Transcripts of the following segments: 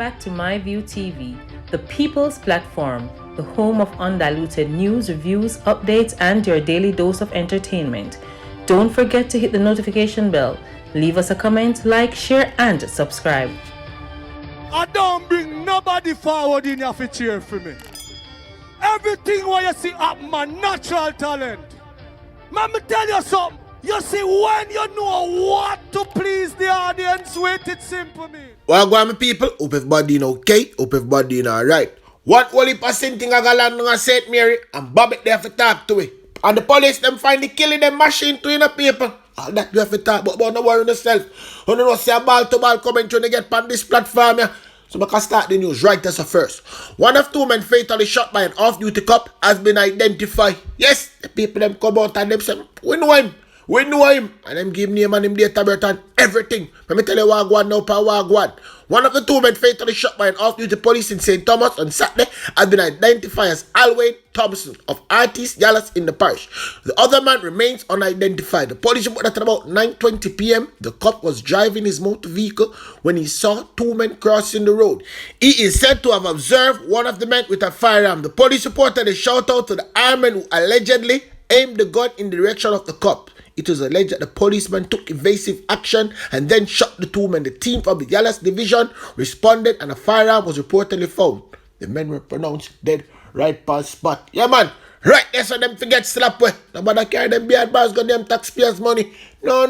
back to MyView TV, the people's platform, the home of undiluted news, reviews, updates, and your daily dose of entertainment. Don't forget to hit the notification bell, leave us a comment, like, share, and subscribe. I don't bring nobody forward in your cheer for me. Everything what you see up my natural talent. Man, me tell you something. You see, when you know what to please the audience with, it's simple, me. Well, go on, my people. Hope everybody in okay. Hope everybody in alright. What only percent thing I got land on St. Mary and Bobbitt there for talk to it. And the police them find the killing them machine to the people. All that you have to talk about, but don't worry yourself. You don't know see a ball to ball coming trying to get on this platform here. So we can start the news right as a first. One of two men fatally shot by an off-duty cop has been identified. Yes, the people them come out and them say, we know him. We know him. And them give name and him date of birth and everything. Let me tell you what one now, pa one. One of the two men fatally shot by an off-duty police in St. Thomas on Saturday has been identified as Alwayne Thompson of Artis Dallas in the parish. The other man remains unidentified. The police report that at about 9:20 p.m. the cop was driving his motor vehicle when he saw two men crossing the road. He is said to have observed one of the men with a firearm. The police reported a shout out to the armed man who allegedly aimed the gun in the direction of the cop. It was alleged that the policeman took evasive action and then shot the two men. The team from the Dallas division responded and a firearm was reportedly found. The men were pronounced dead right past spot. Yeah, man. Right there so them forget slap way. Nobody carry them beard bars got them taxpayers' money. No.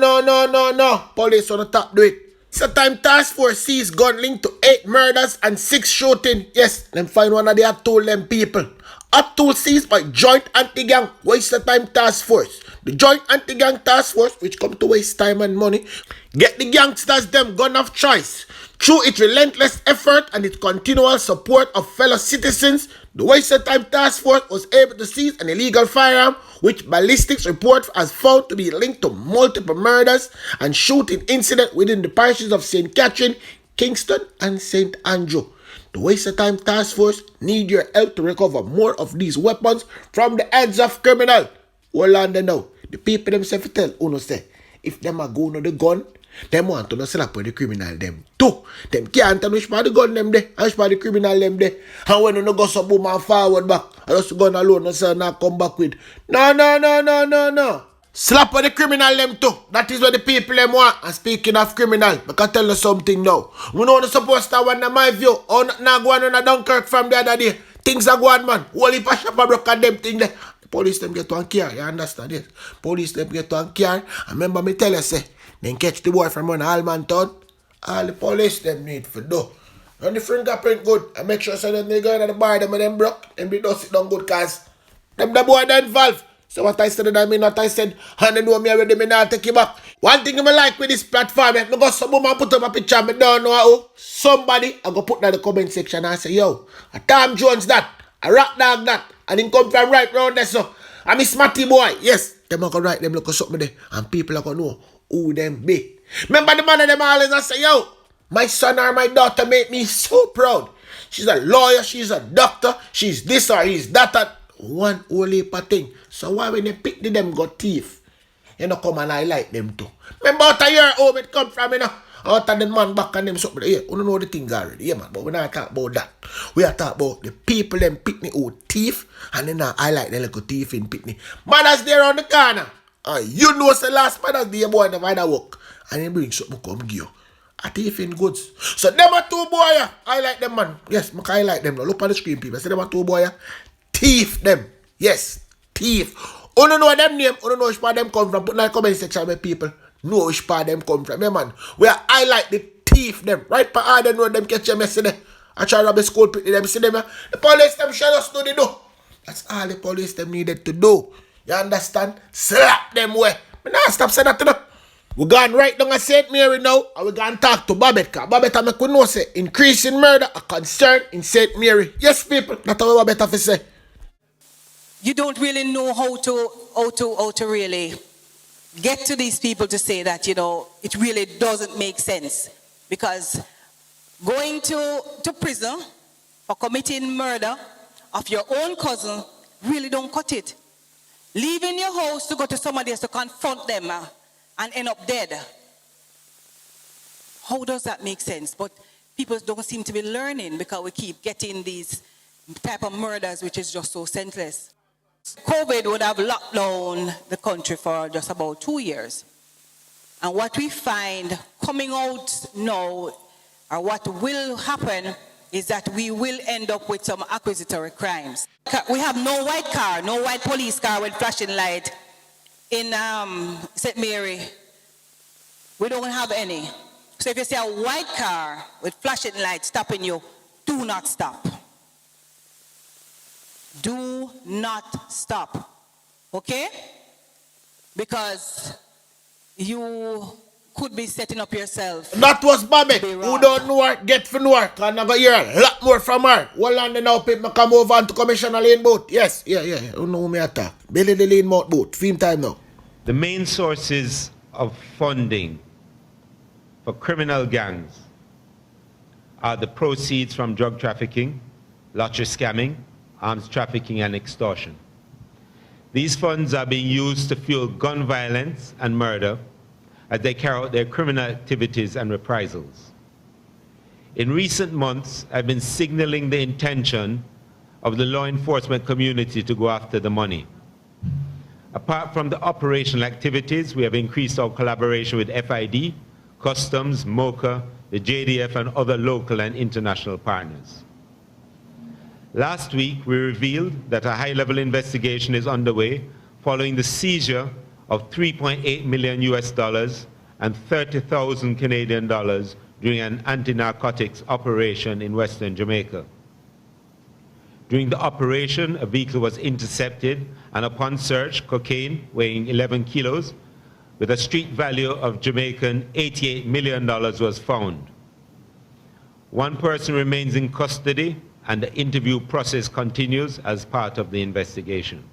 Police on the top do it. Sometime task force seized gun linked to 8 murders and 6 shooting. Yes, them find one of the told them people. Up tool seized by Joint Anti-Gang Waste of Time Task Force. The Joint Anti-Gang Task Force, which come to waste time and money, get the gangsters them gun of choice. Through its relentless effort and its continual support of fellow citizens, the Waste of Time Task Force was able to seize an illegal firearm, which ballistics report has found to be linked to multiple murders and shooting incidents within the parishes of St. Catherine, Kingston, and St. Andrew. The Waste of Time Task Force need your help to recover more of these weapons from the hands of criminals. Hold on there now. The people themselves tell Uno say, if them are going on the gun, them want to slap with the criminal them too. Them can't tell which part the gun them there, and which part the criminal them there. And when you no go so boom and forward back, and just gun alone, no say not come back with. No. Slap with the criminal them too. That is what the people them want. And speaking of criminal, I can tell you something now. We know the supposed to one in my view. Oh, not going on a Dunkirk from the other day. Things are going, man. Holy passion for broke them thing there. The police them get one care. You understand it? Police them get one care. And remember me tell you say, then catch the boy from one Allman town. All the police them need for do. And the fingerprint good. And make sure so that they go to the bar them and them broke. Them be do sit down good cause them the boy they involved. So what I said, I mean what I said, and they know me already, me not take it back. One thing I like with this platform, I go some and put up a picture, I don't know how. Somebody, I go put that in the comment section and say, yo, a Tom Jones that, a Rock Dog that, and he come from right round there, so. I'm a smarty boy, yes. Them are going to write them look at something there, and people are going to know who them be. Remember the man of them always I say, yo, my son or my daughter make me so proud. She's a lawyer, she's a doctor, she's this or he's that, and one only thing. So why when they pick them got teeth, you know come and I like them too. Remember out of your home it come from, you know. Out of the man back and them something. Yeah, you don't know the things already. Yeah man, but we not talk about that. We are talk about the people them pick me out teeth and then I like them little teeth in Pitney. Mother's there on the corner. You know the last Mother's Day boy never had a work. And they bring something come give you. A thief in goods. So them are two boy. I like them man. Yes, I like them. Look at the screen people. See them are two boy. Thief them. Yes. Thief. You don't know them name. You don't know which part them come from. Put in the comment section where people know which part them come from. Yeah, man. Where I like the thief them. Right part I don't know them catch them yesterday. I try to rob a school pit them. See them. The police them shall just do the do. That's all the police them needed to do. You understand? Slap them way. But now stop saying that to them. We're going right down to St. Mary now. And we're going to talk to Bobbitt. Bobbitt make we know say increase in murder a concern in St. Mary. Yes, people. That's what Bobbitt have to say. You don't really know how to really get to these people to say that, you know, it really doesn't make sense. Because going to prison for committing murder of your own cousin really don't cut it. Leaving your house to go to somebody else to confront them and end up dead. How does that make sense? But people don't seem to be learning because we keep getting these type of murders, which is just so senseless. COVID would have locked down the country for just about 2 years. And what we find coming out now, or what will happen, is that we will end up with some accusatory crimes. We have no white car, no white police car with flashing light in St. Mary. We don't have any. So if you see a white car with flashing light stopping you, do not stop. Do not stop. Okay? Because you could be setting up yourself. That was Babette, who don't know her, get for know her, and I hear a lot more from her. Hold on now, people come over and to Commissioner Lane Boat. Yes, yeah, you know me attack. Billy the Lane Mouth Boat, film time now. The main sources of funding for criminal gangs are the proceeds from drug trafficking, lottery scamming, arms trafficking, and extortion. These funds are being used to fuel gun violence and murder as they carry out their criminal activities and reprisals. In recent months, I've been signaling the intention of the law enforcement community to go after the money. Apart from the operational activities, we have increased our collaboration with FID, Customs, MOCA, the JDF, and other local and international partners. Last week, we revealed that a high-level investigation is underway following the seizure of $3.8 million and 30,000 Canadian dollars during an anti-narcotics operation in Western Jamaica. During the operation, a vehicle was intercepted, and upon search, cocaine weighing 11 kilos with a street value of Jamaican $88 million was found. One person remains in custody, and the interview process continues as part of the investigation.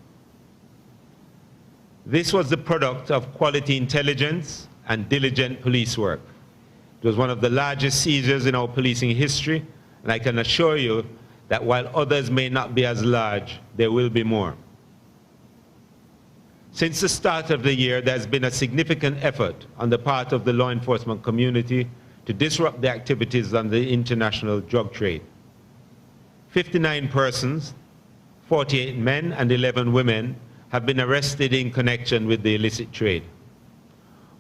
This was the product of quality intelligence and diligent police work. It was one of the largest seizures in our policing history, and I can assure you that while others may not be as large, there will be more. Since the start of the year, there's been a significant effort on the part of the law enforcement community to disrupt the activities on the international drug trade. 59 persons, 48 men and 11 women, have been arrested in connection with the illicit trade.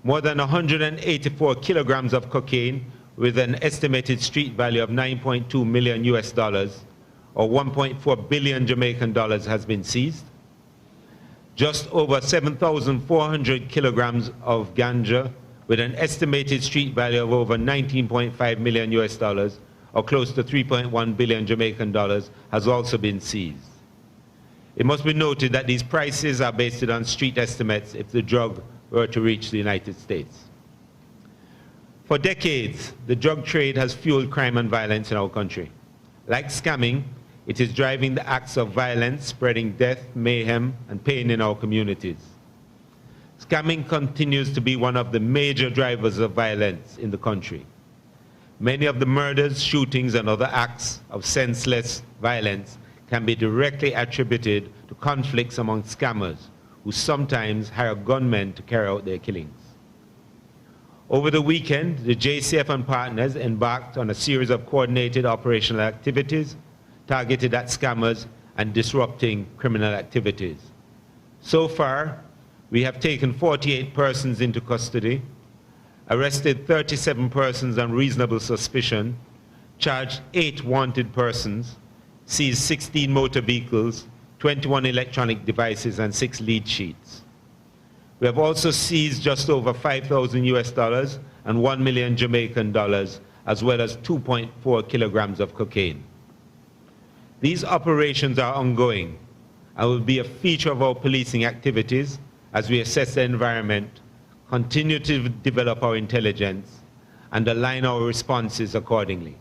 More than 184 kilograms of cocaine with an estimated street value of $9.2 million or 1.4 billion Jamaican dollars has been seized. Just over 7,400 kilograms of ganja with an estimated street value of over $19.5 million or close to 3.1 billion Jamaican dollars has also been seized. It must be noted that these prices are based on street estimates if the drug were to reach the United States. For decades, the drug trade has fueled crime and violence in our country. Like scamming, it is driving the acts of violence, spreading death, mayhem, and pain in our communities. Scamming continues to be one of the major drivers of violence in the country. Many of the murders, shootings, and other acts of senseless violence can be directly attributed to conflicts among scammers, who sometimes hire gunmen to carry out their killings. Over the weekend, the JCF and partners embarked on a series of coordinated operational activities targeted at scammers and disrupting criminal activities. So far, we have taken 48 persons into custody, arrested 37 persons on reasonable suspicion, charged 8 wanted persons, seized 16 motor vehicles, 21 electronic devices, and 6 lead sheets. We have also seized just over $5,000 and 1 million Jamaican dollars, as well as 2.4 kilograms of cocaine. These operations are ongoing and will be a feature of our policing activities as we assess the environment, continue to develop our intelligence, and align our responses accordingly.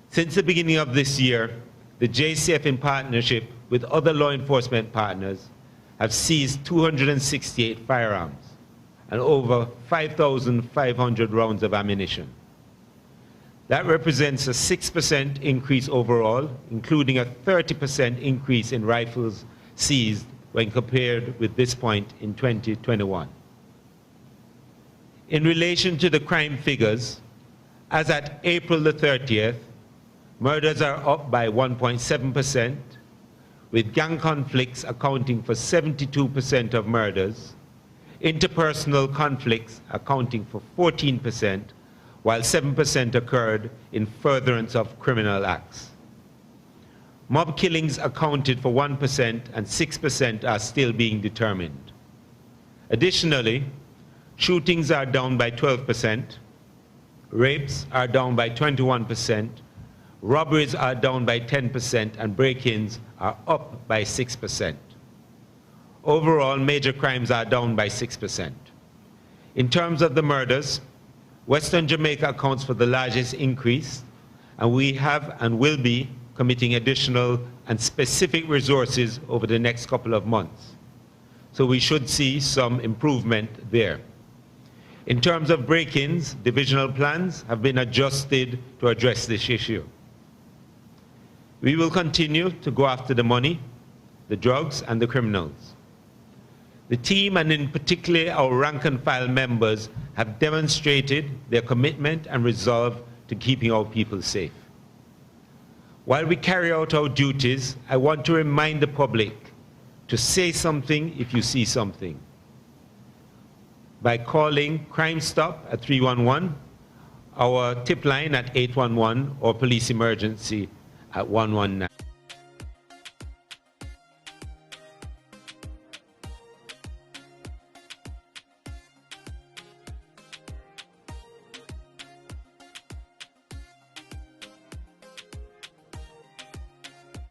Since the beginning of this year, the JCF, in partnership with other law enforcement partners, have seized 268 firearms and over 5,500 rounds of ammunition. That represents a 6% increase overall, including a 30% increase in rifles seized when compared with this point in 2021. In relation to the crime figures, As at April the 30th, murders are up by 1.7%, with gang conflicts accounting for 72% of murders, interpersonal conflicts accounting for 14%, while 7% occurred in furtherance of criminal acts. Mob killings accounted for 1% and 6% are still being determined. Additionally, shootings are down by 12%, rapes are down by 21%, robberies are down by 10%, and break-ins are up by 6%. Overall, major crimes are down by 6%. In terms of the murders, Western Jamaica accounts for the largest increase, and we have and will be committing additional and specific resources over the next couple of months. So we should see some improvement there. In terms of break-ins, divisional plans have been adjusted to address this issue. We will continue to go after the money, the drugs, and the criminals. The team, and in particular our rank and file members, have demonstrated their commitment and resolve to keeping our people safe. While we carry out our duties, I want to remind the public to say something if you see something by calling Crime Stop at 311, our tip line at 811, or police emergency at 119.